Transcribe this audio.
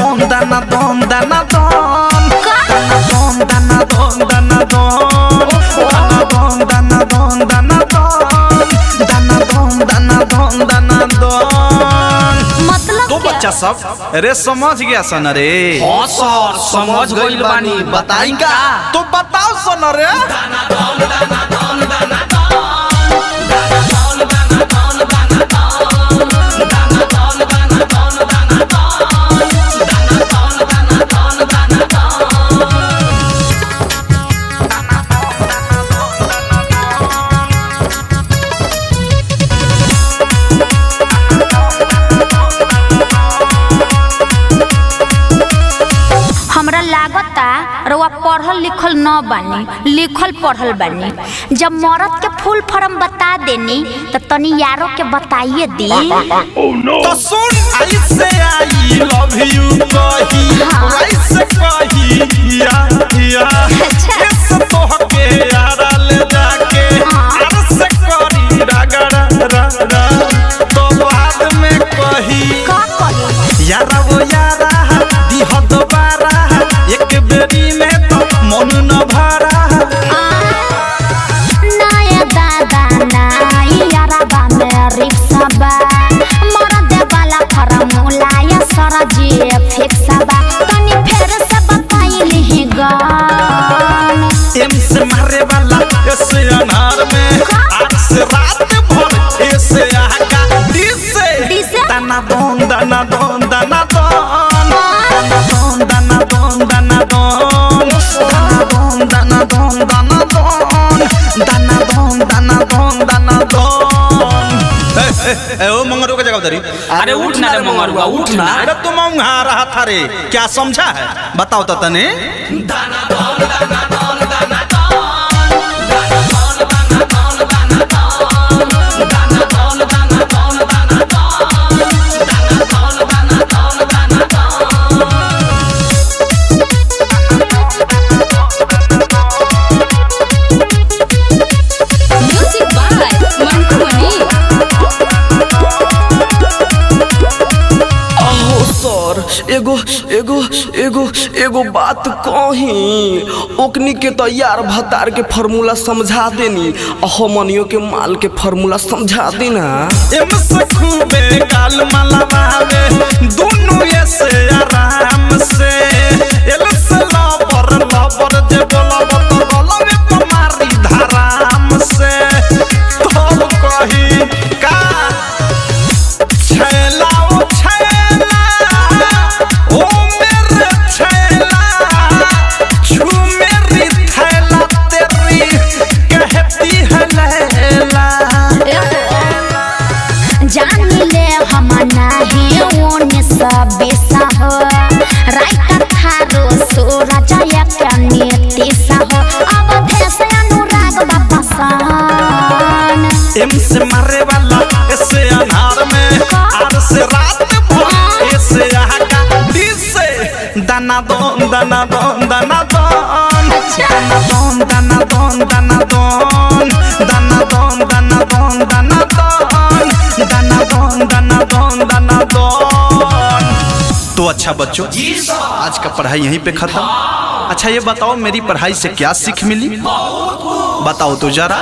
दोन दाना दोन दाना दोन दाना दोन दाना दोन दाना दोन दाना दोन दाना दोन दाना दोन दाना दोन मतलब तो बच्चा सब अरे समझ गया सन रे। हाँ सर समझ गइल बानी बताई का। तो बताओ सन रे। हमरा लागता रउआ पढ़ल लिखल न बानी, लिखल पढ़ल बानी। जब मरद के फुल फॉर्म बता देनी तो तनी यारों के बताइए दी। तो सुन ऐसे आई लव यू कही ऐसे कही या ऐसे तो के यारा ले जाके ऐसे करी रगड़ा रगड़ा तो बाद में कही का कही यारा वो यारा दिह दोबारा एक बेरी में तो मन न भरा। नाया दादा नाई यारा बा में रिक्शा बा मरद वाला फॉर्मूला या सरजी फिक्स बा तनी फेर से बताइली ही गान। एम से मारे वाला ऐसे अनार में आज से रात भर ऐसे आका डी से दाना दोन दाना दोन दाना दोन दाना दोन दाना दोन दाना दोन दाना दोन दाना दोन दाना दोन दाना दोन। ए ओ मंगरू का जगह उधरी। अरे उठ ना रे मंगरुआ उठ ना। अरे तुम वहाँ रहा था रे क्या समझा है बताओ तो तने। एगो एगो एगो एगो बात कही ओकनी के तो यार भतार के फार्मूला समझा देनी हमनियों के माल के फार्मूला समझा देना। एम से खूबे काल मलवावे दोनों ऐसे आराम से एल से लबर लबर जे बोलब तो बोलब तुम्हारी धराम से तो कही का छैला ओ छैला ओ मेरे छैला छू मेरी थैला तेरी कहती है लैला। जान ले हम नाही ओने सब हो राइट थारो सूरज या नीति हो अब भेसे अनुराग बापासान। एम से मारे वाला ऐसे अनार में आर से रात भर ऐसे आका डी से दाना दोन दाना दोन दाना दोन दाना दोन दाना दोन दाना दोन दाना दोन दाना दोन दाना दोन दाना दोन दाना दोन दाना दोन। तो अच्छा बच्चों आज का पढ़ाई यहीं पे खत्म। अच्छा ये बताओ मेरी पढ़ाई से क्या सीख मिली बताओ तो जरा।